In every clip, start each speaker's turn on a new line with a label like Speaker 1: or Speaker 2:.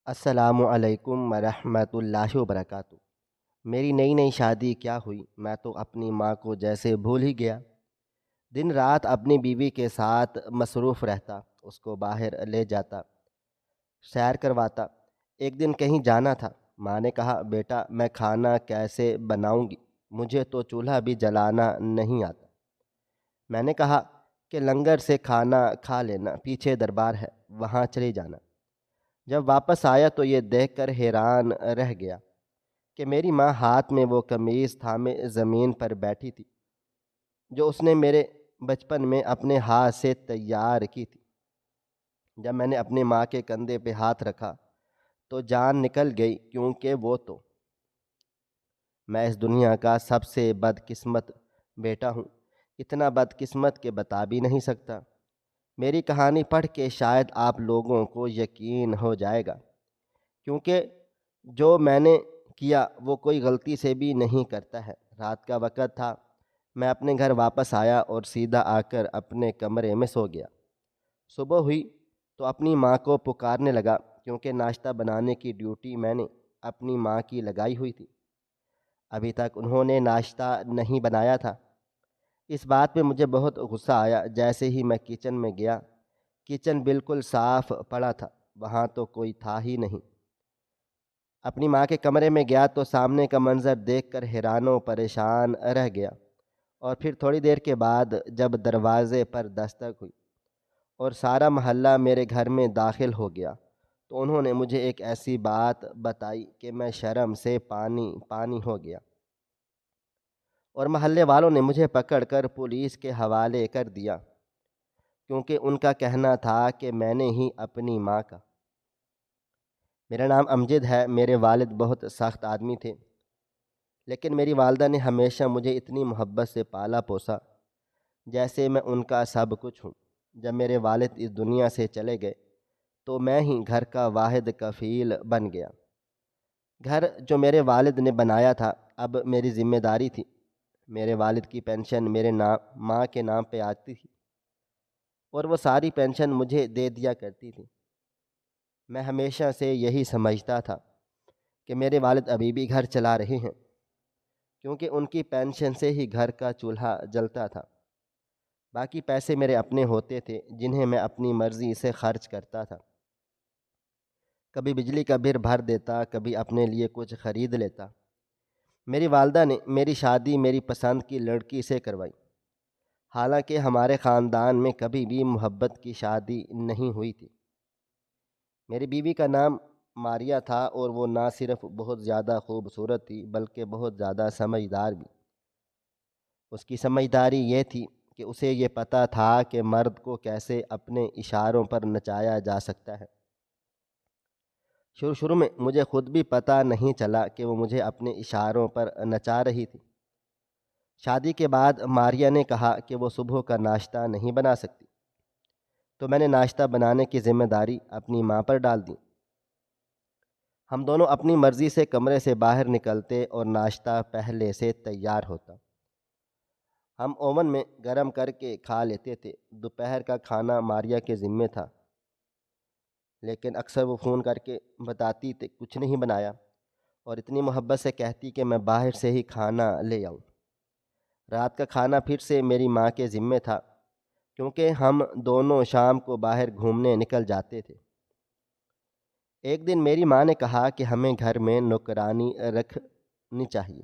Speaker 1: السلام علیکم ورحمۃ اللہ وبرکاتہ۔ میری نئی نئی شادی کیا ہوئی، میں تو اپنی ماں کو جیسے بھول ہی گیا۔ دن رات اپنی بیوی کے ساتھ مصروف رہتا، اس کو باہر لے جاتا، سیر کرواتا۔ ایک دن کہیں جانا تھا، ماں نے کہا بیٹا میں کھانا کیسے بناؤں گی، مجھے تو چولہا بھی جلانا نہیں آتا۔ میں نے کہا کہ لنگر سے کھانا کھا لینا، پیچھے دربار ہے وہاں چلے جانا۔ جب واپس آیا تو یہ دیکھ کر حیران رہ گیا کہ میری ماں ہاتھ میں وہ قمیض تھامے زمین پر بیٹھی تھی جو اس نے میرے بچپن میں اپنے ہاتھ سے تیار کی تھی۔ جب میں نے اپنی ماں کے کندھے پہ ہاتھ رکھا تو جان نکل گئی، کیونکہ وہ تو میں اس دنیا کا سب سے بدقسمت بیٹا ہوں، اتنا بدقسمت کہ بتا بھی نہیں سکتا۔ میری کہانی پڑھ کے شاید آپ لوگوں کو یقین ہو جائے گا، کیونکہ جو میں نے کیا وہ کوئی غلطی سے بھی نہیں کرتا ہے۔ رات کا وقت تھا، میں اپنے گھر واپس آیا اور سیدھا آ کر اپنے کمرے میں سو گیا۔ صبح ہوئی تو اپنی ماں کو پکارنے لگا، کیونکہ ناشتہ بنانے کی ڈیوٹی میں نے اپنی ماں کی لگائی ہوئی تھی۔ ابھی تک انہوں نے ناشتہ نہیں بنایا تھا۔ اس بات پہ مجھے بہت غصہ آیا۔ جیسے ہی میں کچن میں گیا، کچن بالکل صاف پڑا تھا، وہاں تو کوئی تھا ہی نہیں۔ اپنی ماں کے کمرے میں گیا تو سامنے کا منظر دیکھ کر حیران و پریشان رہ گیا، اور پھر تھوڑی دیر کے بعد جب دروازے پر دستک ہوئی اور سارا محلہ میرے گھر میں داخل ہو گیا تو انہوں نے مجھے ایک ایسی بات بتائی کہ میں شرم سے پانی پانی ہو گیا، اور محلے والوں نے مجھے پکڑ کر پولیس کے حوالے کر دیا، کیونکہ ان کا کہنا تھا کہ میں نے ہی اپنی ماں کا۔ میرا نام امجد ہے۔ میرے والد بہت سخت آدمی تھے، لیکن میری والدہ نے ہمیشہ مجھے اتنی محبت سے پالا پوسا جیسے میں ان کا سب کچھ ہوں۔ جب میرے والد اس دنیا سے چلے گئے تو میں ہی گھر کا واحد کفیل بن گیا۔ گھر جو میرے والد نے بنایا تھا اب میری ذمہ داری تھی۔ میرے والد کی پینشن میرے ماں کے نام پہ آتی تھی، اور وہ ساری پینشن مجھے دے دیا کرتی تھی۔ میں ہمیشہ سے یہی سمجھتا تھا کہ میرے والد ابھی بھی گھر چلا رہے ہیں، کیونکہ ان کی پینشن سے ہی گھر کا چولہا جلتا تھا۔ باقی پیسے میرے اپنے ہوتے تھے، جنہیں میں اپنی مرضی سے خرچ کرتا تھا۔ کبھی بجلی کا بل بھر دیتا، کبھی اپنے لیے کچھ خرید لیتا۔ میری والدہ نے میری شادی میری پسند کی لڑکی سے کروائی، حالانکہ ہمارے خاندان میں کبھی بھی محبت کی شادی نہیں ہوئی تھی۔ میری بیوی کا نام ماریا تھا، اور وہ نہ صرف بہت زیادہ خوبصورت تھی بلکہ بہت زیادہ سمجھدار بھی۔ اس کی سمجھداری یہ تھی کہ اسے یہ پتہ تھا کہ مرد کو کیسے اپنے اشاروں پر نچایا جا سکتا ہے۔ شروع میں مجھے خود بھی پتہ نہیں چلا کہ وہ مجھے اپنے اشاروں پر نچا رہی تھی۔ شادی کے بعد ماریا نے کہا کہ وہ صبح کا ناشتہ نہیں بنا سکتی، تو میں نے ناشتہ بنانے کی ذمہ داری اپنی ماں پر ڈال دی۔ ہم دونوں اپنی مرضی سے کمرے سے باہر نکلتے اور ناشتہ پہلے سے تیار ہوتا۔ ہم اوون میں گرم کر کے کھا لیتے تھے۔ دوپہر کا کھانا ماریا کے ذمے تھا، لیکن اکثر وہ فون کر کے بتاتی کہ کچھ نہیں بنایا، اور اتنی محبت سے کہتی کہ میں باہر سے ہی کھانا لے آؤں۔ رات کا کھانا پھر سے میری ماں کے ذمے تھا، کیونکہ ہم دونوں شام کو باہر گھومنے نکل جاتے تھے۔ ایک دن میری ماں نے کہا کہ ہمیں گھر میں نوکرانی رکھنی چاہیے،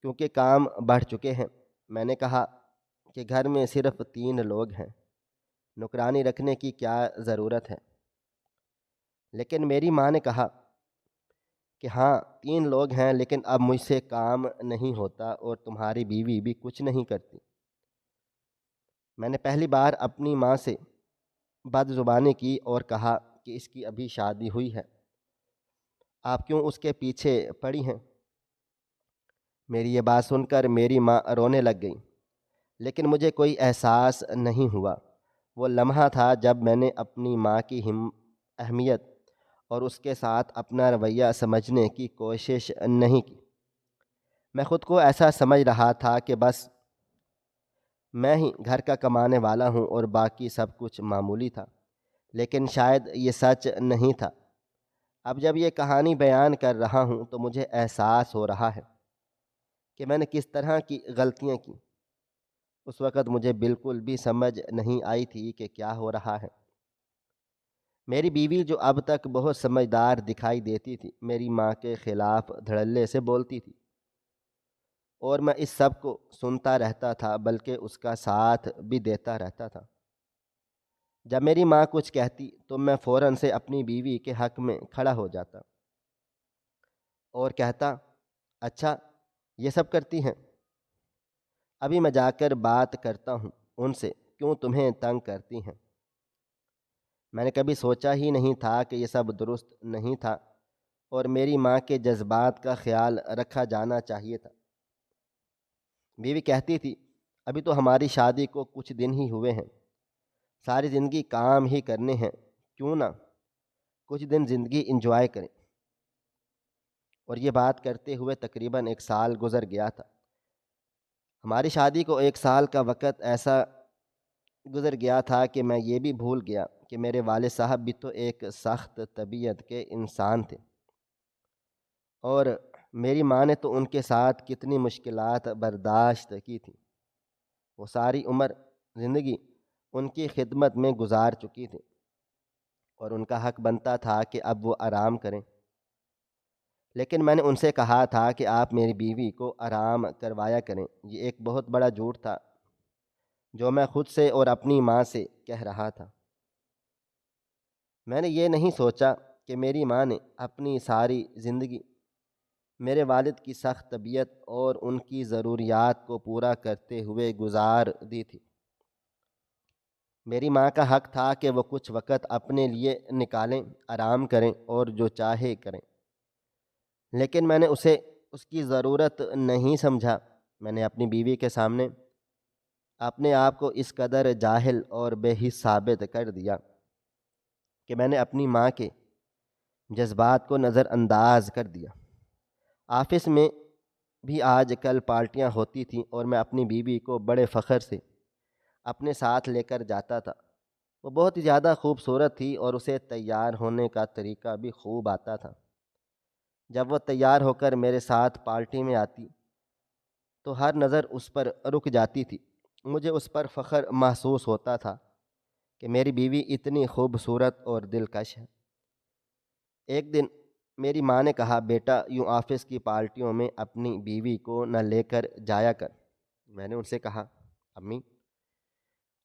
Speaker 1: کیونکہ کام بڑھ چکے ہیں۔ میں نے کہا کہ گھر میں صرف 3 لوگ ہیں، نوکرانی رکھنے کی کیا ضرورت ہے؟ لیکن میری ماں نے کہا کہ ہاں 3 لوگ ہیں، لیکن اب مجھ سے کام نہیں ہوتا اور تمہاری بیوی بھی کچھ نہیں کرتی۔ میں نے پہلی بار اپنی ماں سے بد زبانی کی اور کہا کہ اس کی ابھی شادی ہوئی ہے، آپ کیوں اس کے پیچھے پڑی ہیں؟ میری یہ بات سن کر میری ماں رونے لگ گئی، لیکن مجھے کوئی احساس نہیں ہوا۔ وہ لمحہ تھا جب میں نے اپنی ماں کی اہمیت اور اس کے ساتھ اپنا رویہ سمجھنے کی کوشش نہیں کی۔ میں خود کو ایسا سمجھ رہا تھا کہ بس میں ہی گھر کا کمانے والا ہوں اور باقی سب کچھ معمولی تھا، لیکن شاید یہ سچ نہیں تھا۔ اب جب یہ کہانی بیان کر رہا ہوں تو مجھے احساس ہو رہا ہے کہ میں نے کس طرح کی غلطیاں کی۔ اس وقت مجھے بالکل بھی سمجھ نہیں آئی تھی کہ کیا ہو رہا ہے۔ میری بیوی جو اب تک بہت سمجھدار دکھائی دیتی تھی، میری ماں کے خلاف دھڑلے سے بولتی تھی، اور میں اس سب کو سنتا رہتا تھا، بلکہ اس کا ساتھ بھی دیتا رہتا تھا۔ جب میری ماں کچھ کہتی تو میں فوراً سے اپنی بیوی کے حق میں کھڑا ہو جاتا اور کہتا، اچھا یہ سب کرتی ہیں؟ ابھی میں جا کر بات کرتا ہوں ان سے، کیوں تمہیں تنگ کرتی ہیں؟ میں نے کبھی سوچا ہی نہیں تھا کہ یہ سب درست نہیں تھا اور میری ماں کے جذبات کا خیال رکھا جانا چاہیے تھا۔ بیوی کہتی تھی، ابھی تو ہماری شادی کو کچھ دن ہی ہوئے ہیں، ساری زندگی کام ہی کرنے ہیں، کیوں نہ کچھ دن زندگی انجوائے کریں۔ اور یہ بات کرتے ہوئے تقریباً 1 سال گزر گیا تھا۔ ہماری شادی کو 1 سال کا وقت ایسا گزر گیا تھا کہ میں یہ بھی بھول گیا کہ میرے والد صاحب بھی تو ایک سخت طبیعت کے انسان تھے، اور میری ماں نے تو ان کے ساتھ کتنی مشکلات برداشت کی تھی۔ وہ ساری عمر زندگی ان کی خدمت میں گزار چکی تھی، اور ان کا حق بنتا تھا کہ اب وہ آرام کریں۔ لیکن میں نے ان سے کہا تھا کہ آپ میری بیوی کو آرام کروایا کریں۔ یہ ایک بہت بڑا جھوٹ تھا جو میں خود سے اور اپنی ماں سے کہہ رہا تھا۔ میں نے یہ نہیں سوچا کہ میری ماں نے اپنی ساری زندگی میرے والد کی سخت طبیعت اور ان کی ضروریات کو پورا کرتے ہوئے گزار دی تھی۔ میری ماں کا حق تھا کہ وہ کچھ وقت اپنے لیے نکالیں، آرام کریں اور جو چاہے کریں، لیکن میں نے اسے اس کی ضرورت نہیں سمجھا۔ میں نے اپنی بیوی کے سامنے اپنے آپ کو اس قدر جاہل اور بے حس ثابت کر دیا کہ میں نے اپنی ماں کے جذبات کو نظر انداز کر دیا۔ آفس میں بھی آج کل پارٹیاں ہوتی تھیں اور میں اپنی بیوی کو بڑے فخر سے اپنے ساتھ لے کر جاتا تھا۔ وہ بہت ہی زیادہ خوبصورت تھی اور اسے تیار ہونے کا طریقہ بھی خوب آتا تھا۔ جب وہ تیار ہو کر میرے ساتھ پارٹی میں آتی تو ہر نظر اس پر رک جاتی تھی۔ مجھے اس پر فخر محسوس ہوتا تھا کہ میری بیوی اتنی خوبصورت اور دلکش ہے۔ ایک دن میری ماں نے کہا، بیٹا یوں آفس کی پارٹیوں میں اپنی بیوی کو نہ لے کر جایا کر۔ میں نے ان سے کہا، امی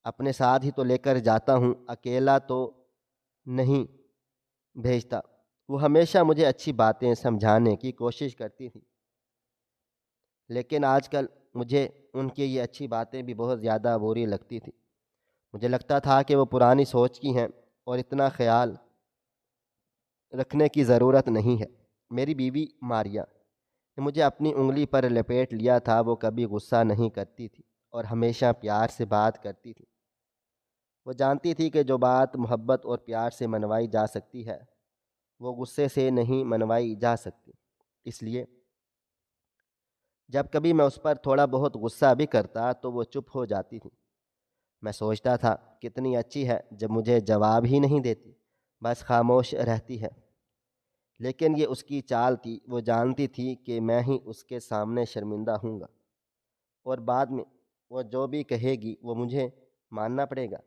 Speaker 1: اپنے ساتھ ہی تو لے کر جاتا ہوں، اکیلا تو نہیں بھیجتا۔ وہ ہمیشہ مجھے اچھی باتیں سمجھانے کی کوشش کرتی تھی، لیکن آج کل مجھے ان کی یہ اچھی باتیں بھی بہت زیادہ بری لگتی تھی۔ مجھے لگتا تھا کہ وہ پرانی سوچ کی ہیں اور اتنا خیال رکھنے کی ضرورت نہیں ہے۔ میری بیوی ماریا نے مجھے اپنی انگلی پر لپیٹ لیا تھا۔ وہ کبھی غصہ نہیں کرتی تھی اور ہمیشہ پیار سے بات کرتی تھی۔ وہ جانتی تھی کہ جو بات محبت اور پیار سے منوائی جا سکتی ہے وہ غصے سے نہیں منوائی جا سکتی۔ اس لیے جب کبھی میں اس پر تھوڑا بہت غصہ بھی کرتا تو وہ چپ ہو جاتی تھی۔ میں سوچتا تھا کتنی اچھی ہے جب مجھے جواب ہی نہیں دیتی، بس خاموش رہتی ہے۔ لیکن یہ اس کی چال تھی، وہ جانتی تھی کہ میں ہی اس کے سامنے شرمندہ ہوں گا اور بعد میں وہ جو بھی کہے گی وہ مجھے ماننا پڑے گا۔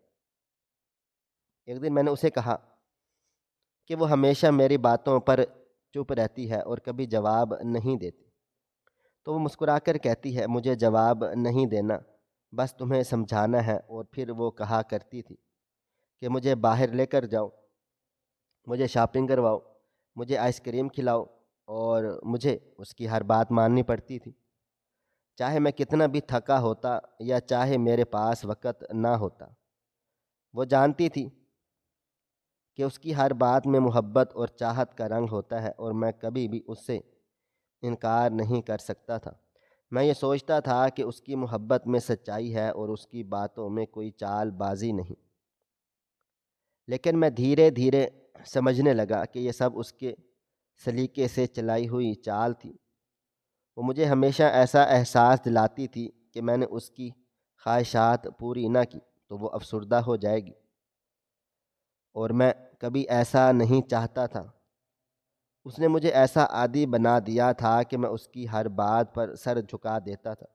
Speaker 1: ایک دن میں نے اسے کہا کہ وہ ہمیشہ میری باتوں پر چپ رہتی ہے اور کبھی جواب نہیں دیتی، تو وہ مسکرا کر کہتی ہے، مجھے جواب نہیں دینا، بس تمہیں سمجھانا ہے۔ اور پھر وہ کہا کرتی تھی کہ مجھے باہر لے کر جاؤ، مجھے شاپنگ کرواؤ، مجھے آئس کریم کھلاؤ، اور مجھے اس کی ہر بات ماننی پڑتی تھی، چاہے میں کتنا بھی تھکا ہوتا یا چاہے میرے پاس وقت نہ ہوتا۔ وہ جانتی تھی کہ اس کی ہر بات میں محبت اور چاہت کا رنگ ہوتا ہے اور میں کبھی بھی اس سے انکار نہیں کر سکتا تھا۔ میں یہ سوچتا تھا کہ اس کی محبت میں سچائی ہے اور اس کی باتوں میں کوئی چال بازی نہیں۔ لیکن میں دھیرے دھیرے سمجھنے لگا کہ یہ سب اس کے سلیقے سے چلائی ہوئی چال تھی۔ وہ مجھے ہمیشہ ایسا احساس دلاتی تھی کہ میں نے اس کی خواہشات پوری نہ کی تو وہ افسردہ ہو جائے گی، اور میں کبھی ایسا نہیں چاہتا تھا۔ اس نے مجھے ایسا عادی بنا دیا تھا کہ میں اس کی ہر بات پر سر جھکا دیتا تھا،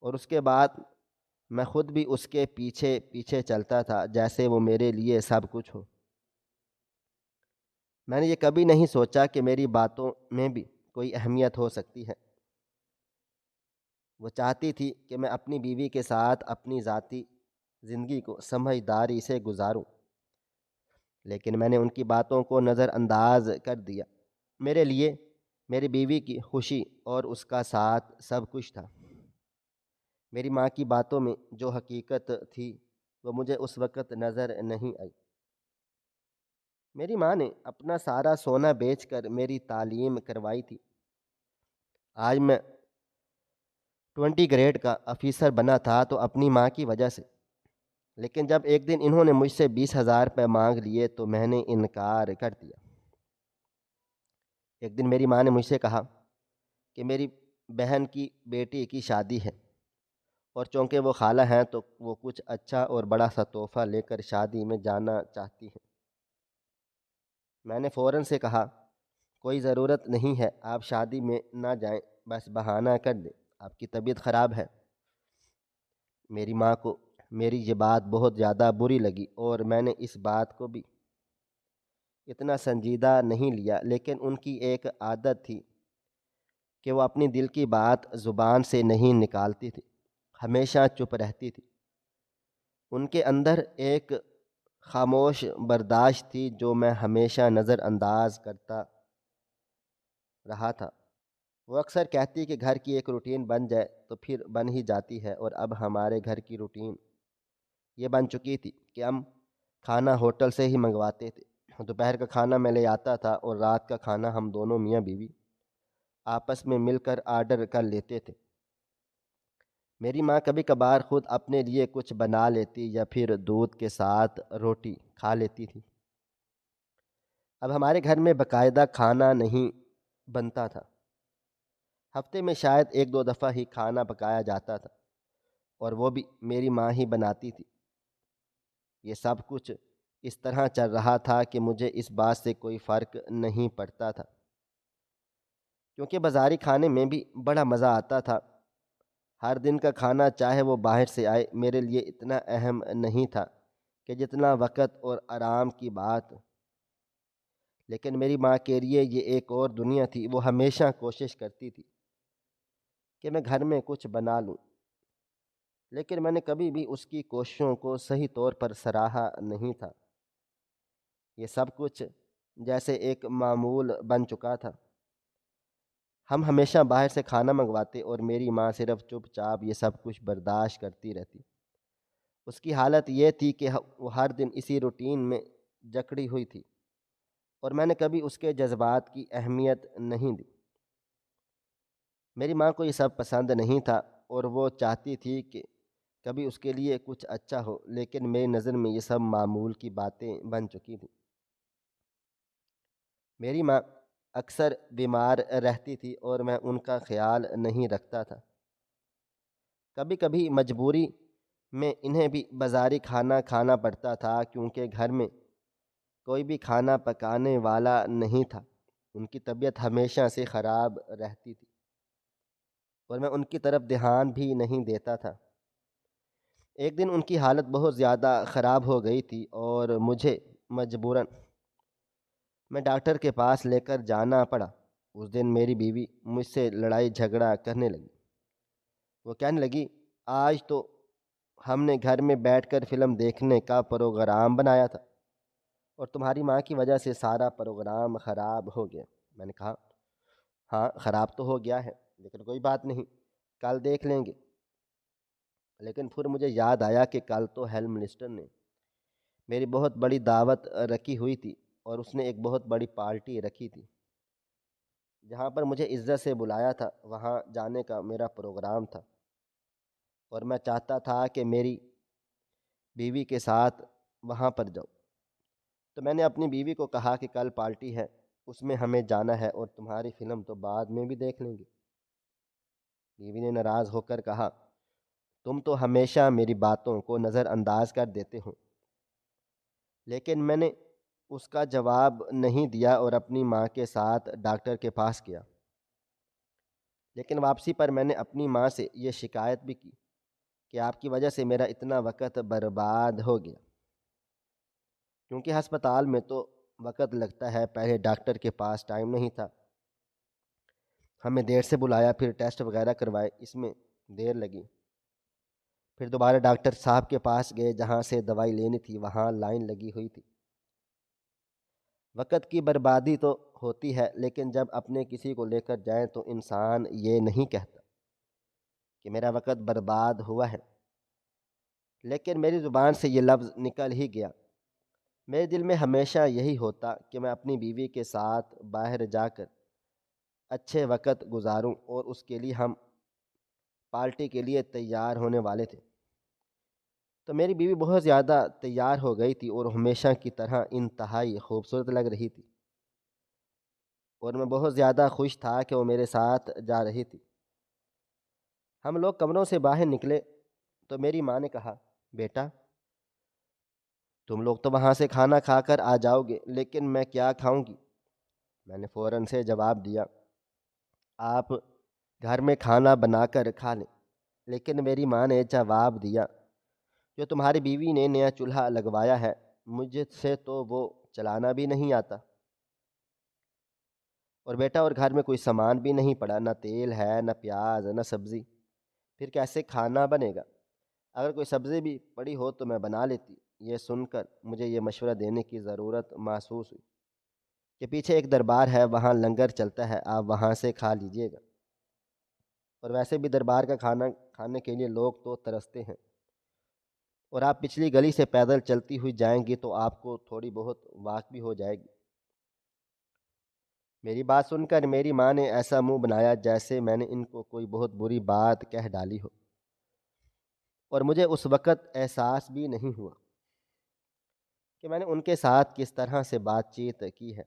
Speaker 1: اور اس کے بعد میں خود بھی اس کے پیچھے پیچھے چلتا تھا جیسے وہ میرے لیے سب کچھ ہو۔ میں نے یہ کبھی نہیں سوچا کہ میری باتوں میں بھی کوئی اہمیت ہو سکتی ہے۔ وہ چاہتی تھی کہ میں اپنی بیوی کے ساتھ اپنی ذاتی زندگی کو سمجھداری سے گزاروں، لیکن میں نے ان کی باتوں کو نظر انداز کر دیا۔ میرے لیے میری بیوی کی خوشی اور اس کا ساتھ سب کچھ تھا۔ میری ماں کی باتوں میں جو حقیقت تھی وہ مجھے اس وقت نظر نہیں آئی۔ میری ماں نے اپنا سارا سونا بیچ کر میری تعلیم کروائی تھی۔ آج میں 20 گریڈ کا آفیسر بنا تھا تو اپنی ماں کی وجہ سے، لیکن جب ایک دن انہوں نے مجھ سے 20,000 روپے مانگ لیے تو میں نے انکار کر دیا۔ ایک دن میری ماں نے مجھ سے کہا کہ میری بہن کی بیٹی کی شادی ہے، اور چونکہ وہ خالہ ہیں تو وہ کچھ اچھا اور بڑا سا تحفہ لے کر شادی میں جانا چاہتی ہیں۔ میں نے فوراً سے کہا، کوئی ضرورت نہیں ہے، آپ شادی میں نہ جائیں، بس بہانہ کر دیں، آپ کی طبیعت خراب ہے۔ میری ماں کو میری یہ بات بہت زیادہ بری لگی، اور میں نے اس بات کو بھی اتنا سنجیدہ نہیں لیا، لیکن ان کی ایک عادت تھی کہ وہ اپنی دل کی بات زبان سے نہیں نکالتی تھی، ہمیشہ چپ رہتی تھی۔ ان کے اندر ایک خاموش برداشت تھی جو میں ہمیشہ نظر انداز کرتا رہا تھا۔ وہ اکثر کہتی کہ گھر کی ایک روٹین بن جائے تو پھر بن ہی جاتی ہے، اور اب ہمارے گھر کی روٹین یہ بن چکی تھی کہ ہم کھانا ہوٹل سے ہی منگواتے تھے۔ دوپہر کا کھانا میں لے آتا تھا، اور رات کا کھانا ہم دونوں میاں بیوی آپس میں مل کر آرڈر کر لیتے تھے۔ میری ماں کبھی کبھار خود اپنے لیے کچھ بنا لیتی یا پھر دودھ کے ساتھ روٹی کھا لیتی تھی۔ اب ہمارے گھر میں باقاعدہ کھانا نہیں بنتا تھا، ہفتے میں شاید 1-2 دفعہ ہی کھانا پکایا جاتا تھا، اور وہ بھی میری ماں ہی بناتی تھی۔ یہ سب کچھ اس طرح چل رہا تھا کہ مجھے اس بات سے کوئی فرق نہیں پڑتا تھا، کیونکہ بازاری کھانے میں بھی بڑا مزہ آتا تھا۔ ہر دن کا کھانا چاہے وہ باہر سے آئے میرے لیے اتنا اہم نہیں تھا کہ جتنا وقت اور آرام کی بات۔ لیکن میری ماں کے لیے یہ ایک اور دنیا تھی۔ وہ ہمیشہ کوشش کرتی تھی کہ میں گھر میں کچھ بنا لوں، لیکن میں نے کبھی بھی اس کی کوششوں کو صحیح طور پر سراہا نہیں تھا۔ یہ سب کچھ جیسے ایک معمول بن چکا تھا۔ ہم ہمیشہ باہر سے کھانا منگواتے، اور میری ماں صرف چپ چاپ یہ سب کچھ برداشت کرتی رہتی۔ اس کی حالت یہ تھی کہ وہ ہر دن اسی روٹین میں جکڑی ہوئی تھی، اور میں نے کبھی اس کے جذبات کی اہمیت نہیں دی۔ میری ماں کو یہ سب پسند نہیں تھا، اور وہ چاہتی تھی کہ کبھی اس کے لیے کچھ اچھا ہو، لیکن میری نظر میں یہ سب معمول کی باتیں بن چکی تھیں۔ میری ماں اکثر بیمار رہتی تھی، اور میں ان کا خیال نہیں رکھتا تھا۔ کبھی کبھی مجبوری میں انہیں بھی بازاری کھانا کھانا پڑتا تھا، کیونکہ گھر میں کوئی بھی کھانا پکانے والا نہیں تھا۔ ان کی طبیعت ہمیشہ سے خراب رہتی تھی، اور میں ان کی طرف دھیان بھی نہیں دیتا تھا۔ ایک دن ان کی حالت بہت زیادہ خراب ہو گئی تھی، اور مجھے مجبوراً میں ڈاکٹر کے پاس لے کر جانا پڑا۔ اس دن میری بیوی مجھ سے لڑائی جھگڑا کرنے لگی۔ وہ کہنے لگی، آج تو ہم نے گھر میں بیٹھ کر فلم دیکھنے کا پروگرام بنایا تھا، اور تمہاری ماں کی وجہ سے سارا پروگرام خراب ہو گیا۔ میں نے کہا، ہاں خراب تو ہو گیا ہے، لیکن کوئی بات نہیں، کل دیکھ لیں گے۔ لیکن پھر مجھے یاد آیا کہ کل تو ہیلتھ منسٹر نے میری بہت بڑی دعوت رکھی ہوئی تھی، اور اس نے ایک بہت بڑی پارٹی رکھی تھی جہاں پر مجھے عزت سے بلایا تھا۔ وہاں جانے کا میرا پروگرام تھا، اور میں چاہتا تھا کہ میری بیوی کے ساتھ وہاں پر جاؤں۔ تو میں نے اپنی بیوی کو کہا کہ کل پارٹی ہے، اس میں ہمیں جانا ہے، اور تمہاری فلم تو بعد میں بھی دیکھ لیں گے۔ بیوی نے ناراض ہو کر کہا، تم تو ہمیشہ میری باتوں کو نظر انداز کر دیتے ہو، لیکن میں نے اس کا جواب نہیں دیا اور اپنی ماں کے ساتھ ڈاکٹر کے پاس گیا۔ لیکن واپسی پر میں نے اپنی ماں سے یہ شکایت بھی کی کہ آپ کی وجہ سے میرا اتنا وقت برباد ہو گیا، کیونکہ ہسپتال میں تو وقت لگتا ہے، پہلے ڈاکٹر کے پاس ٹائم نہیں تھا، ہمیں دیر سے بلایا، پھر ٹیسٹ وغیرہ کروائے، اس میں دیر لگی، پھر دوبارہ ڈاکٹر صاحب کے پاس گئے جہاں سے دوائی لینی تھی، وہاں لائن لگی ہوئی تھی۔ وقت کی بربادی تو ہوتی ہے، لیکن جب اپنے کسی کو لے کر جائیں تو انسان یہ نہیں کہتا کہ میرا وقت برباد ہوا ہے، لیکن میری زبان سے یہ لفظ نکل ہی گیا۔ میرے دل میں ہمیشہ یہی ہوتا کہ میں اپنی بیوی کے ساتھ باہر جا کر اچھے وقت گزاروں، اور اس کے لیے ہم پارٹی کے لیے تیار ہونے والے تھے۔ تو میری بیوی بہت زیادہ تیار ہو گئی تھی اور ہمیشہ کی طرح انتہائی خوبصورت لگ رہی تھی، اور میں بہت زیادہ خوش تھا کہ وہ میرے ساتھ جا رہی تھی۔ ہم لوگ کمروں سے باہر نکلے تو میری ماں نے کہا، بیٹا تم لوگ تو وہاں سے کھانا کھا کر آ جاؤ گے، لیکن میں کیا کھاؤں گی؟ میں نے فوراً سے جواب دیا، آپ گھر میں کھانا بنا کر کھا لیں۔ لیکن میری ماں نے جواب دیا، جو تمہاری بیوی نے نیا چولہا لگوایا ہے، مجھ سے تو وہ چلانا بھی نہیں آتا، اور بیٹا اور گھر میں کوئی سامان بھی نہیں پڑا، نہ تیل ہے، نہ پیاز، نہ سبزی، پھر کیسے کھانا بنے گا؟ اگر کوئی سبزی بھی پڑی ہو تو میں بنا لیتی۔ یہ سن کر مجھے یہ مشورہ دینے کی ضرورت محسوس ہوئی کہ پیچھے ایک دربار ہے، وہاں لنگر چلتا ہے، آپ وہاں سے کھا لیجئے گا، اور ویسے بھی دربار کا کھانا کھانے کے لیے لوگ تو ترستے ہیں، اور آپ پچھلی گلی سے پیدل چلتی ہوئی جائیں گی تو آپ کو تھوڑی بہت واک بھی ہو جائے گی۔ میری بات سن کر میری ماں نے ایسا منہ بنایا جیسے میں نے ان کو کوئی بہت بری بات کہہ ڈالی ہو، اور مجھے اس وقت احساس بھی نہیں ہوا کہ میں نے ان کے ساتھ کس طرح سے بات چیت کی ہے۔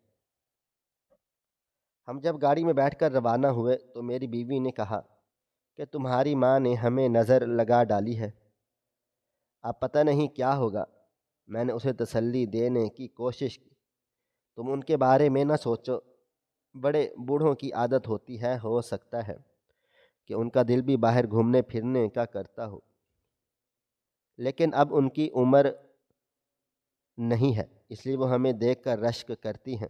Speaker 1: ہم جب گاڑی میں بیٹھ کر روانہ ہوئے تو میری بیوی نے کہا کہ تمہاری ماں نے ہمیں نظر لگا ڈالی ہے، اب پتہ نہیں کیا ہوگا۔ میں نے اسے تسلی دینے کی کوشش کی، تم ان کے بارے میں نہ سوچو، بڑے بوڑھوں کی عادت ہوتی ہے، ہو سکتا ہے کہ ان کا دل بھی باہر گھومنے پھرنے کا کرتا ہو، لیکن اب ان کی عمر نہیں ہے، اس لیے وہ ہمیں دیکھ کر رشک کرتی ہیں۔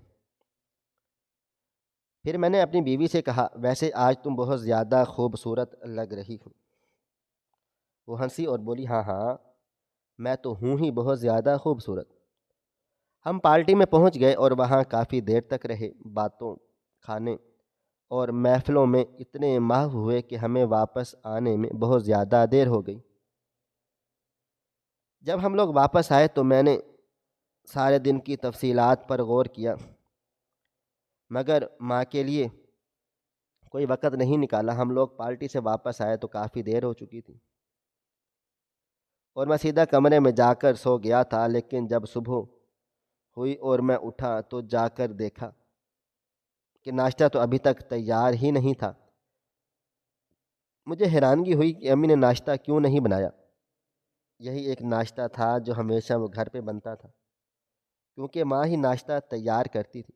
Speaker 1: پھر میں نے اپنی بیوی سے کہا، ویسے آج تم بہت زیادہ خوبصورت لگ رہی ہو۔ وہ ہنسی اور بولی، ہاں ہاں میں تو ہوں ہی بہت زیادہ خوبصورت۔ ہم پارٹی میں پہنچ گئے اور وہاں کافی دیر تک رہے، باتوں، کھانے اور محفلوں میں اتنے محو ہوئے کہ ہمیں واپس آنے میں بہت زیادہ دیر ہو گئی۔ جب ہم لوگ واپس آئے تو میں نے سارے دن کی تفصیلات پر غور کیا، مگر ماں کے لیے کوئی وقت نہیں نکالا۔ ہم لوگ پارٹی سے واپس آئے تو کافی دیر ہو چکی تھی، اور میں سیدھا کمرے میں جا کر سو گیا تھا، لیکن جب صبح ہوئی اور میں اٹھا تو جا کر دیکھا کہ ناشتہ تو ابھی تک تیار ہی نہیں تھا۔ مجھے حیرانگی ہوئی کہ امی نے ناشتہ کیوں نہیں بنایا۔ یہی ایک ناشتہ تھا جو ہمیشہ وہ گھر پہ بنتا تھا، کیونکہ ماں ہی ناشتہ تیار کرتی تھی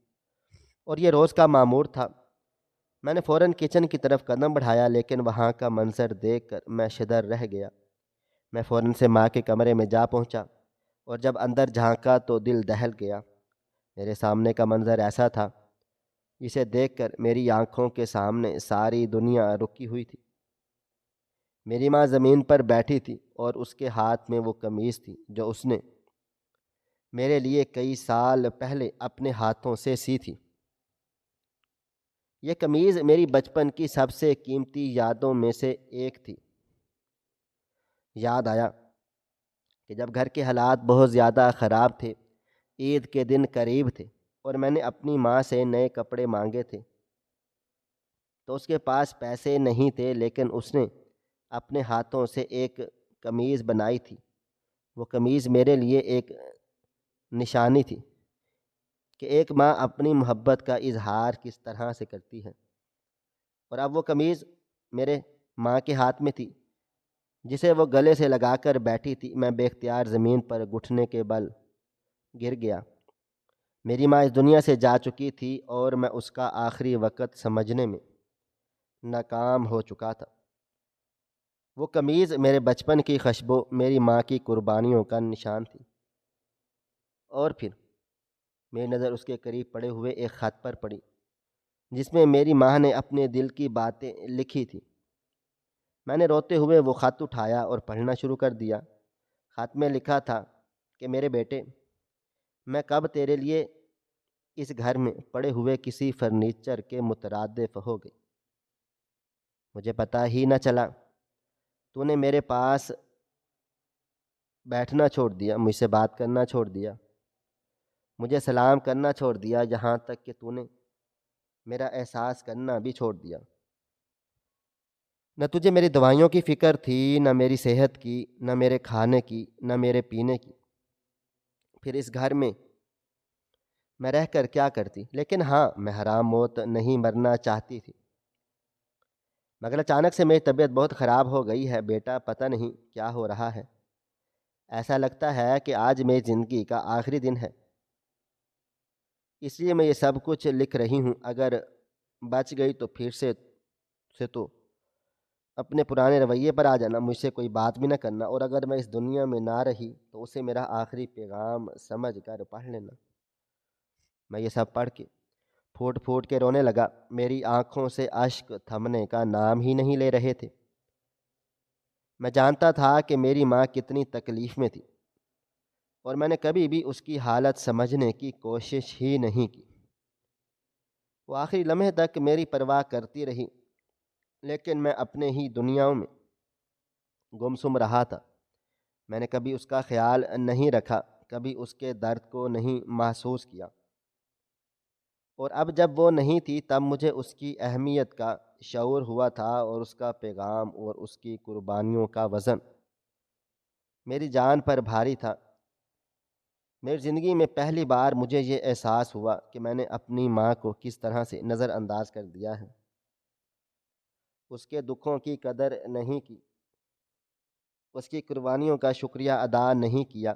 Speaker 1: اور یہ روز کا معمول تھا۔ میں نے فوراً کچن کی طرف قدم بڑھایا، لیکن وہاں کا منظر دیکھ کر میں شدر رہ گیا۔ میں فوراً سے ماں کے کمرے میں جا پہنچا، اور جب اندر جھانکا تو دل دہل گیا۔ میرے سامنے کا منظر ایسا تھا جسے دیکھ کر میری آنکھوں کے سامنے ساری دنیا رکی ہوئی تھی۔ میری ماں زمین پر بیٹھی تھی اور اس کے ہاتھ میں وہ قمیض تھی جو اس نے میرے لیے کئی سال پہلے اپنے ہاتھوں سے سی تھی۔ یہ قمیض میری بچپن کی سب سے قیمتی یادوں میں سے ایک تھی۔ یاد آیا کہ جب گھر کے حالات بہت زیادہ خراب تھے، عید کے دن قریب تھے، اور میں نے اپنی ماں سے نئے کپڑے مانگے تھے، تو اس کے پاس پیسے نہیں تھے، لیکن اس نے اپنے ہاتھوں سے ایک قمیض بنائی تھی۔ وہ قمیض میرے لیے ایک نشانی تھی کہ ایک ماں اپنی محبت کا اظہار کس طرح سے کرتی ہے، اور اب وہ قمیض میرے ماں کے ہاتھ میں تھی جسے وہ گلے سے لگا کر بیٹھی تھی۔ میں بے اختیار زمین پر گھٹنے کے بل گر گیا۔ میری ماں اس دنیا سے جا چکی تھی اور میں اس کا آخری وقت سمجھنے میں ناکام ہو چکا تھا۔ وہ قمیض میرے بچپن کی خوشبو میری ماں کی قربانیوں کا نشان تھی۔ اور پھر میری نظر اس کے قریب پڑے ہوئے ایک خط پر پڑی جس میں میری ماں نے اپنے دل کی باتیں لکھی تھی۔ میں نے روتے ہوئے وہ خط اٹھایا اور پڑھنا شروع کر دیا۔ خط میں لکھا تھا کہ میرے بیٹے، میں کب تیرے لیے اس گھر میں پڑے ہوئے کسی فرنیچر کے مترادف ہو گئی۔ مجھے پتہ ہی نہ چلا، تو نے میرے پاس بیٹھنا چھوڑ دیا، مجھ سے بات کرنا چھوڑ دیا، مجھے سلام کرنا چھوڑ دیا، یہاں تک کہ تو نے میرا احساس کرنا بھی چھوڑ دیا۔ نہ تجھے میری دوائیوں کی فکر تھی، نہ میری صحت کی، نہ میرے کھانے کی، نہ میرے پینے کی۔ پھر اس گھر میں رہ کر کیا کرتی؟ لیکن ہاں، میں حرام موت نہیں مرنا چاہتی تھی، مگر اچانک سے میری طبیعت بہت خراب ہو گئی ہے بیٹا، پتہ نہیں کیا ہو رہا ہے۔ ایسا لگتا ہے کہ آج میری زندگی کا آخری دن ہے، اس لیے میں یہ سب کچھ لکھ رہی ہوں۔ اگر بچ گئی تو پھر سے تو اپنے پرانے رویے پر آ جانا، مجھ سے کوئی بات بھی نہ کرنا، اور اگر میں اس دنیا میں نہ رہی تو اسے میرا آخری پیغام سمجھ کر پڑھ لینا۔ میں یہ سب پڑھ کے پھوٹ پھوٹ کے رونے لگا۔ میری آنکھوں سے اشک تھمنے کا نام ہی نہیں لے رہے تھے۔ میں جانتا تھا کہ میری ماں کتنی تکلیف میں تھی، اور میں نے کبھی بھی اس کی حالت سمجھنے کی کوشش ہی نہیں کی۔ وہ آخری لمحے تک میری پرواہ کرتی رہی، لیکن میں اپنے ہی دنیاؤں میں گمسم رہا تھا۔ میں نے کبھی اس کا خیال نہیں رکھا، کبھی اس کے درد کو نہیں محسوس کیا، اور اب جب وہ نہیں تھی تب مجھے اس کی اہمیت کا شعور ہوا تھا، اور اس کا پیغام اور اس کی قربانیوں کا وزن میری جان پر بھاری تھا۔ میری زندگی میں پہلی بار مجھے یہ احساس ہوا کہ میں نے اپنی ماں کو کس طرح سے نظر انداز کر دیا ہے، اس کے دکھوں کی قدر نہیں کی، اس کی قربانیوں کا شکریہ ادا نہیں کیا۔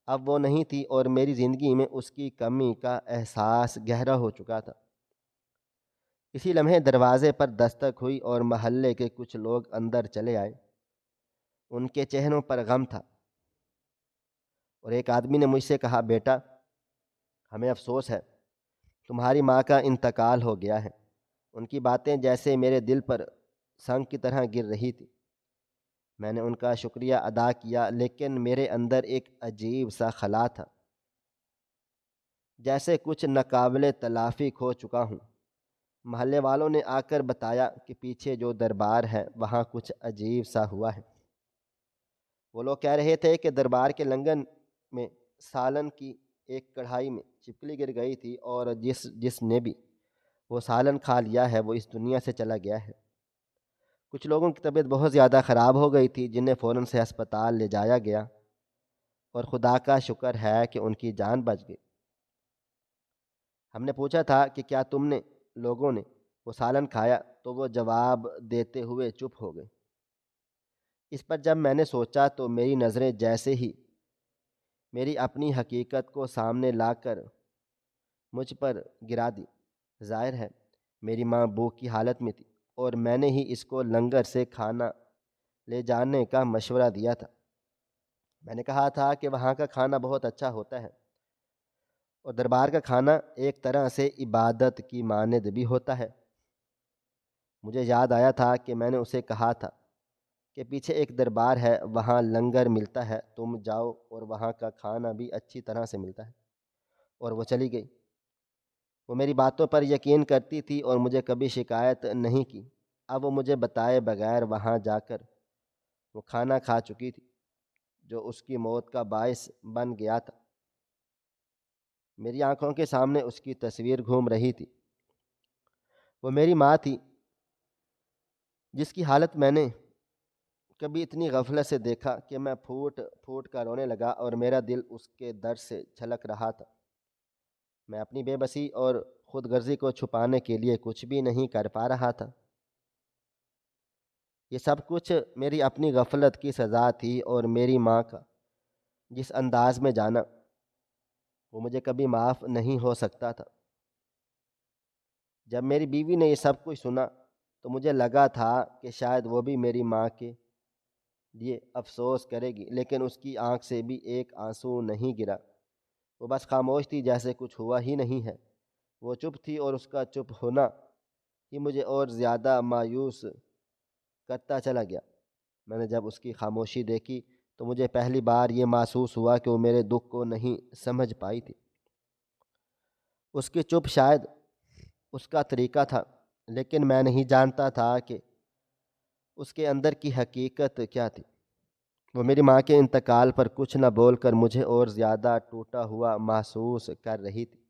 Speaker 1: اب وہ نہیں تھی اور میری زندگی میں اس کی کمی کا احساس گہرا ہو چکا تھا۔ اسی لمحے دروازے پر دستک ہوئی اور محلے کے کچھ لوگ اندر چلے آئے۔ ان کے چہروں پر غم تھا، اور ایک آدمی نے مجھ سے کہا، بیٹا، ہمیں افسوس ہے، تمہاری ماں کا انتقال ہو گیا ہے۔ ان کی باتیں جیسے میرے دل پر سنگ کی طرح گر رہی تھی۔ میں نے ان کا شکریہ ادا کیا، لیکن میرے اندر ایک عجیب سا خلا تھا، جیسے کچھ ناقابل تلافی کھو چکا ہوں۔ محلے والوں نے آ کر بتایا کہ پیچھے جو دربار ہے وہاں کچھ عجیب سا ہوا ہے۔ وہ لوگ کہہ رہے تھے کہ دربار کے لنگن میں سالن کی ایک کڑھائی میں چپکلی گر گئی تھی، اور جس نے بھی وہ سالن کھا لیا ہے وہ اس دنیا سے چلا گیا ہے۔ کچھ لوگوں کی طبیعت بہت زیادہ خراب ہو گئی تھی، جنہیں فوراً سے ہسپتال لے جایا گیا، اور خدا کا شکر ہے کہ ان کی جان بچ گئی۔ ہم نے پوچھا تھا کہ کیا تم نے لوگوں نے وہ سالن کھایا، تو وہ جواب دیتے ہوئے چپ ہو گئے۔ اس پر جب میں نے سوچا تو میری نظریں جیسے ہی میری اپنی حقیقت کو سامنے لا کر مجھ پر گرا دی۔ ظاہر ہے میری ماں بھوک کی حالت میں تھی، اور میں نے ہی اس کو لنگر سے کھانا لے جانے کا مشورہ دیا تھا۔ میں نے کہا تھا کہ وہاں کا کھانا بہت اچھا ہوتا ہے، اور دربار کا کھانا ایک طرح سے عبادت کی مانند بھی ہوتا ہے۔ مجھے یاد آیا تھا کہ میں نے اسے کہا تھا کہ پیچھے ایک دربار ہے، وہاں لنگر ملتا ہے، تم جاؤ اور وہاں کا کھانا بھی اچھی طرح سے ملتا ہے۔ اور وہ چلی گئی۔ وہ میری باتوں پر یقین کرتی تھی اور مجھے کبھی شکایت نہیں کی۔ اب وہ مجھے بتائے بغیر وہاں جا کر وہ کھانا کھا چکی تھی جو اس کی موت کا باعث بن گیا تھا۔ میری آنکھوں کے سامنے اس کی تصویر گھوم رہی تھی۔ وہ میری ماں تھی، جس کی حالت میں نے کبھی اتنی غفلت سے دیکھا کہ میں پھوٹ پھوٹ کر رونے لگا، اور میرا دل اس کے درد سے چھلک رہا تھا۔ میں اپنی بے بسی اور خود غرضی کو چھپانے کے لیے کچھ بھی نہیں کر پا رہا تھا۔ یہ سب کچھ میری اپنی غفلت کی سزا تھی، اور میری ماں کا جس انداز میں جانا وہ مجھے کبھی معاف نہیں ہو سکتا تھا۔ جب میری بیوی نے یہ سب کچھ سنا تو مجھے لگا تھا کہ شاید وہ بھی میری ماں کے لیے افسوس کرے گی، لیکن اس کی آنکھ سے بھی ایک آنسو نہیں گرا۔ وہ بس خاموش تھی، جیسے کچھ ہوا ہی نہیں ہے۔ وہ چپ تھی اور اس کا چپ ہونا ہی مجھے اور زیادہ مایوس کرتا چلا گیا۔ میں نے جب اس کی خاموشی دیکھی تو مجھے پہلی بار یہ محسوس ہوا کہ وہ میرے دکھ کو نہیں سمجھ پائی تھی۔ اس کی چپ شاید اس کا طریقہ تھا، لیکن میں نہیں جانتا تھا کہ اس کے اندر کی حقیقت کیا تھی۔ وہ میری ماں کے انتقال پر کچھ نہ بول کر مجھے اور زیادہ ٹوٹا ہوا محسوس کر رہی تھی۔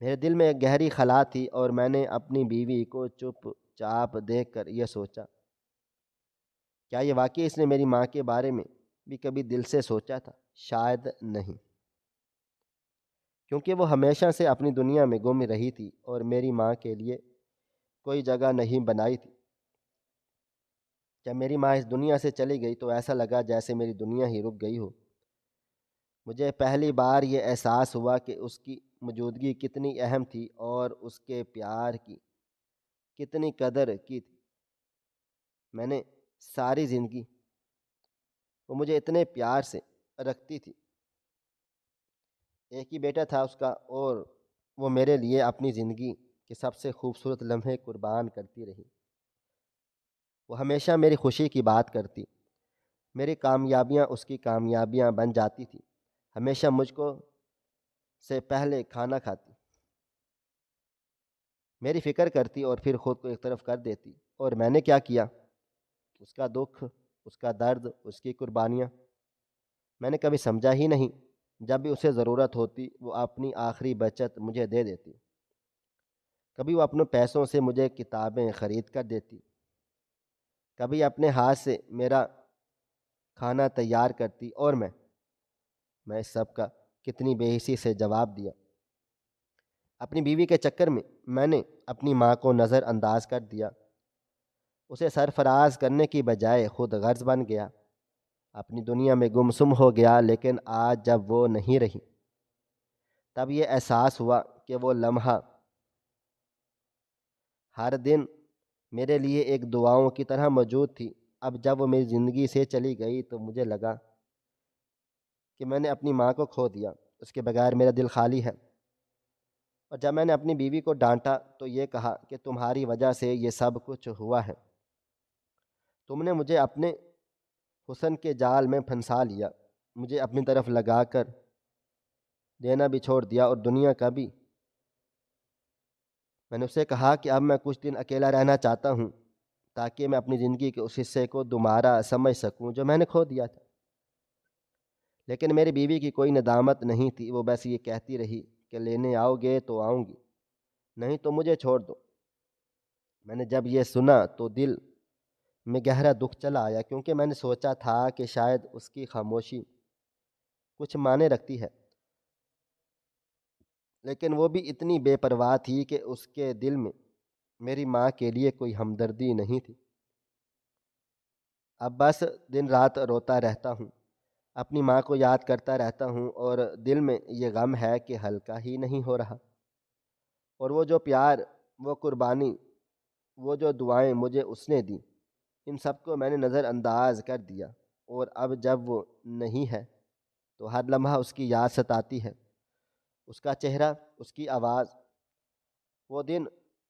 Speaker 1: میرے دل میں ایک گہری خلا تھی اور میں نے اپنی بیوی کو چپ چاپ دیکھ کر یہ سوچا، کیا یہ واقعی اس نے میری ماں کے بارے میں بھی کبھی دل سے سوچا تھا؟ شاید نہیں، کیونکہ وہ ہمیشہ سے اپنی دنیا میں گم رہی تھی اور میری ماں کے لیے کوئی جگہ نہیں بنائی تھی۔ جب میری ماں اس دنیا سے چلی گئی تو ایسا لگا جیسے میری دنیا ہی رک گئی ہو۔ مجھے پہلی بار یہ احساس ہوا کہ اس کی موجودگی کتنی اہم تھی اور اس کے پیار کی کتنی قدر کی تھی۔ میں نے ساری زندگی وہ مجھے اتنے پیار سے رکھتی تھی، ایک ہی بیٹا تھا اس کا، اور وہ میرے لیے اپنی زندگی کے سب سے خوبصورت لمحے قربان کرتی رہی۔ وہ ہمیشہ میری خوشی کی بات کرتی، میری کامیابیاں اس کی کامیابیاں بن جاتی تھی، ہمیشہ مجھ کو سے پہلے کھانا کھاتی، میری فکر کرتی اور پھر خود کو ایک طرف کر دیتی۔ اور میں نے کیا کیا؟ اس کا دکھ، اس کا درد، اس کی قربانیاں میں نے کبھی سمجھا ہی نہیں۔ جب بھی اسے ضرورت ہوتی وہ اپنی آخری بچت مجھے دے دیتی، کبھی وہ اپنے پیسوں سے مجھے کتابیں خرید کر دیتی، کبھی اپنے ہاتھ سے میرا کھانا تیار کرتی، اور میں اس سب کا کتنی بے حسی سے جواب دیا۔ اپنی بیوی کے چکر میں نے اپنی ماں کو نظر انداز کر دیا، اسے سرفراز کرنے کی بجائے خود غرض بن گیا، اپنی دنیا میں گمسم ہو گیا۔ لیکن آج جب وہ نہیں رہی تب یہ احساس ہوا کہ وہ لمحہ ہر دن میرے لیے ایک دعاؤں کی طرح موجود تھی۔ اب جب وہ میری زندگی سے چلی گئی تو مجھے لگا کہ میں نے اپنی ماں کو کھو دیا، اس کے بغیر میرا دل خالی ہے۔ اور جب میں نے اپنی بیوی کو ڈانٹا تو یہ کہا کہ تمہاری وجہ سے یہ سب کچھ ہوا ہے، تم نے مجھے اپنے حسن کے جال میں پھنسا لیا، مجھے اپنی طرف لگا کر دینا بھی چھوڑ دیا، اور دنیا کا بھی۔ میں نے اسے کہا کہ اب میں کچھ دن اکیلا رہنا چاہتا ہوں تاکہ میں اپنی زندگی کے اس حصے کو دوبارہ سمجھ سکوں جو میں نے کھو دیا تھا۔ لیکن میری بیوی کی کوئی ندامت نہیں تھی، وہ بس یہ کہتی رہی کہ لینے آؤ گے تو آؤں گی، نہیں تو مجھے چھوڑ دو۔ میں نے جب یہ سنا تو دل میں گہرا دکھ چلا آیا، کیونکہ میں نے سوچا تھا کہ شاید اس کی خاموشی کچھ معنی رکھتی ہے، لیکن وہ بھی اتنی بے پرواہ تھی کہ اس کے دل میں میری ماں کے لیے کوئی ہمدردی نہیں تھی۔ اب بس دن رات روتا رہتا ہوں، اپنی ماں کو یاد کرتا رہتا ہوں، اور دل میں یہ غم ہے کہ ہلکا ہی نہیں ہو رہا۔ اور وہ جو پیار، وہ قربانی، وہ جو دعائیں مجھے اس نے دیں، ان سب کو میں نے نظر انداز کر دیا۔ اور اب جب وہ نہیں ہے تو ہر لمحہ اس کی یاد ستاتی ہے، اس کا چہرہ، اس کی آواز، وہ دن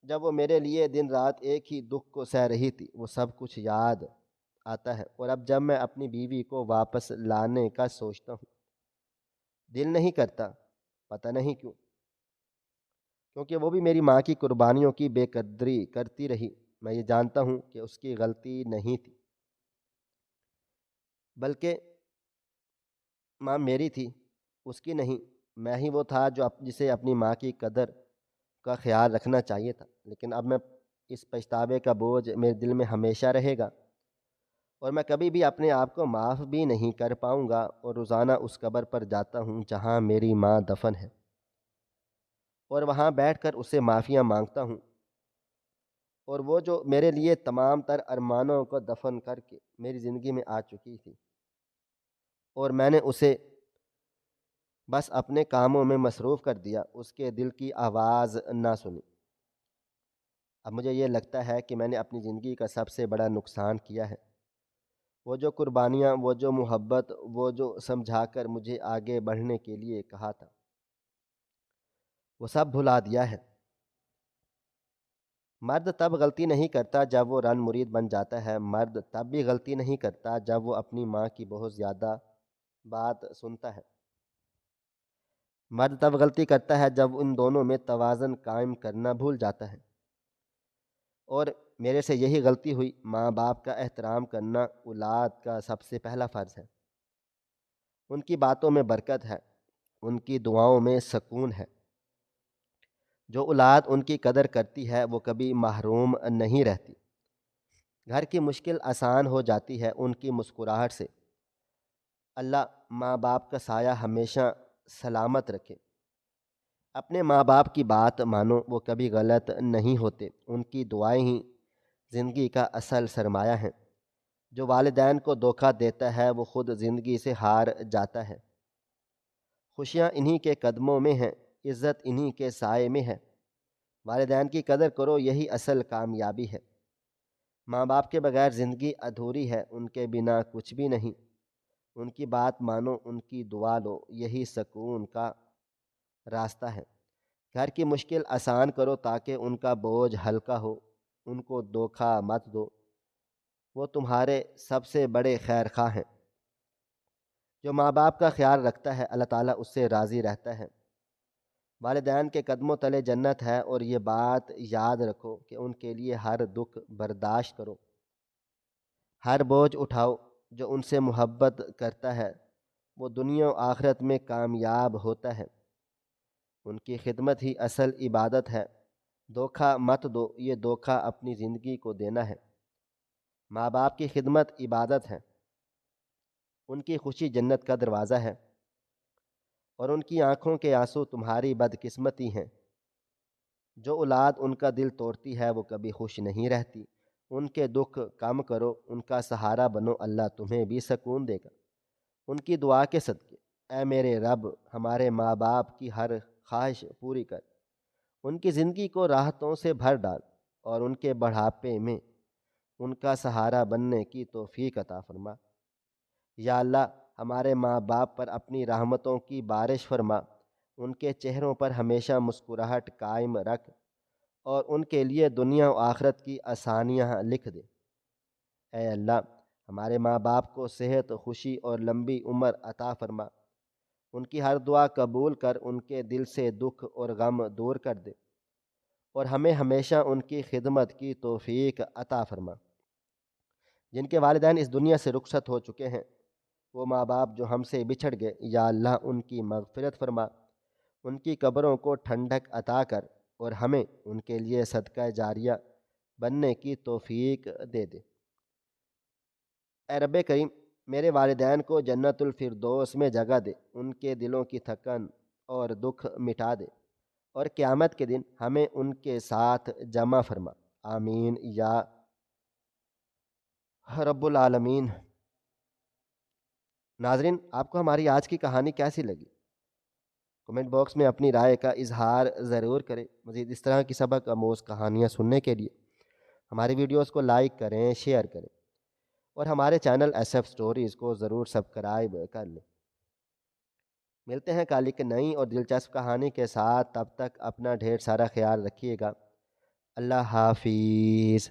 Speaker 1: جب وہ میرے لیے دن رات ایک ہی دکھ کو سہ رہی تھی، وہ سب کچھ یاد آتا ہے۔ اور اب جب میں اپنی بیوی کو واپس لانے کا سوچتا ہوں، دل نہیں کرتا، پتہ نہیں کیوں، کیونکہ وہ بھی میری ماں کی قربانیوں کی بے قدری کرتی رہی۔ میں یہ جانتا ہوں کہ اس کی غلطی نہیں تھی، بلکہ ماں میری تھی، اس کی نہیں۔ میں ہی وہ تھا جو جسے اپنی ماں کی قدر کا خیال رکھنا چاہیے تھا۔ لیکن اب میں اس پچھتاوے کا بوجھ میرے دل میں ہمیشہ رہے گا، اور میں کبھی بھی اپنے آپ کو معاف بھی نہیں کر پاؤں گا۔ اور روزانہ اس قبر پر جاتا ہوں جہاں میری ماں دفن ہے، اور وہاں بیٹھ کر اسے معافیاں مانگتا ہوں، اور وہ جو میرے لیے تمام تر ارمانوں کو دفن کر کے میری زندگی میں آ چکی تھی، اور میں نے اسے بس اپنے کاموں میں مصروف کر دیا، اس کے دل کی آواز نہ سنی۔ اب مجھے یہ لگتا ہے کہ میں نے اپنی زندگی کا سب سے بڑا نقصان کیا ہے۔ وہ جو قربانیاں، وہ جو محبت، وہ جو سمجھا کر مجھے آگے بڑھنے کے لیے کہا تھا، وہ سب بھلا دیا ہے۔ مرد تب غلطی نہیں کرتا جب وہ رن مرید بن جاتا ہے، مرد تب بھی غلطی نہیں کرتا جب وہ اپنی ماں کی بہت زیادہ بات سنتا ہے۔ مرد تب غلطی کرتا ہے جب ان دونوں میں توازن قائم کرنا بھول جاتا ہے، اور میرے سے یہی غلطی ہوئی۔ ماں باپ کا احترام کرنا اولاد کا سب سے پہلا فرض ہے۔ ان کی باتوں میں برکت ہے، ان کی دعاؤں میں سکون ہے۔ جو اولاد ان کی قدر کرتی ہے وہ کبھی محروم نہیں رہتی۔ گھر کی مشکل آسان ہو جاتی ہے ان کی مسکراہٹ سے۔ اللہ ماں باپ کا سایہ ہمیشہ سلامت رکھے۔ اپنے ماں باپ کی بات مانو، وہ کبھی غلط نہیں ہوتے، ان کی دعائیں ہی زندگی کا اصل سرمایہ ہیں۔ جو والدین کو دھوکہ دیتا ہے وہ خود زندگی سے ہار جاتا ہے۔ خوشیاں انہی کے قدموں میں ہیں، عزت انہی کے سائے میں ہے۔ والدین کی قدر کرو، یہی اصل کامیابی ہے۔ ماں باپ کے بغیر زندگی ادھوری ہے، ان کے بنا کچھ بھی نہیں۔ ان کی بات مانو، ان کی دعا لو، یہی سکون کا راستہ ہے۔ گھر کی مشکل آسان کرو تاکہ ان کا بوجھ ہلکا ہو۔ ان کو دھوکہ مت دو، وہ تمہارے سب سے بڑے خیر خواہ ہیں۔ جو ماں باپ کا خیال رکھتا ہے اللہ تعالیٰ اس سے راضی رہتا ہے۔ والدین کے قدموں تلے جنت ہے، اور یہ بات یاد رکھو کہ ان کے لیے ہر دکھ برداشت کرو، ہر بوجھ اٹھاؤ۔ جو ان سے محبت کرتا ہے وہ دنیا و آخرت میں کامیاب ہوتا ہے۔ ان کی خدمت ہی اصل عبادت ہے۔ دھوکہ مت دو، یہ دھوکہ اپنی زندگی کو دینا ہے۔ ماں باپ کی خدمت عبادت ہے، ان کی خوشی جنت کا دروازہ ہے، اور ان کی آنکھوں کے آنسو تمہاری بدقسمتی ہیں۔ جو اولاد ان کا دل توڑتی ہے وہ کبھی خوش نہیں رہتی۔ ان کے دکھ کم کرو، ان کا سہارا بنو، اللہ تمہیں بھی سکون دے گا۔ ان کی دعا کے صدقے، اے میرے رب ہمارے ماں باپ کی ہر خواہش پوری کر، ان کی زندگی کو راحتوں سے بھر ڈال، اور ان کے بڑھاپے میں ان کا سہارا بننے کی توفیق عطا فرما۔ یا اللہ ہمارے ماں باپ پر اپنی رحمتوں کی بارش فرما، ان کے چہروں پر ہمیشہ مسکراہٹ قائم رکھ، اور ان کے لیے دنیا و آخرت کی آسانیاں لکھ دے۔ اے اللہ ہمارے ماں باپ کو صحت، خوشی اور لمبی عمر عطا فرما، ان کی ہر دعا قبول کر، ان کے دل سے دکھ اور غم دور کر دے، اور ہمیں ہمیشہ ان کی خدمت کی توفیق عطا فرما۔ جن کے والدین اس دنیا سے رخصت ہو چکے ہیں، وہ ماں باپ جو ہم سے بچھڑ گئے، یا اللہ ان کی مغفرت فرما، ان کی قبروں کو ٹھنڈک عطا کر، اور ہمیں ان کے لیے صدقہ جاریہ بننے کی توفیق دے دے۔ اے رب کریم میرے والدین کو جنت الفردوس میں جگہ دے، ان کے دلوں کی تھکن اور دکھ مٹا دے، اور قیامت کے دن ہمیں ان کے ساتھ جمع فرما۔ آمین یا رب العالمین۔ ناظرین، آپ کو ہماری آج کی کہانی کیسی لگی؟ کمنٹ باکس میں اپنی رائے کا اظہار ضرور کریں۔ مزید اس طرح کی سبق آموز کہانیاں سننے کے لیے ہماری ویڈیوز کو لائک کریں، شیئر کریں، اور ہمارے چینل ایس ایف سٹوریز کو ضرور سبسکرائب کر لیں۔ ملتے ہیں کل ایک نئی اور دلچسپ کہانی کے ساتھ، تب تک اپنا ڈھیر سارا خیال رکھیے گا۔ اللہ حافظ۔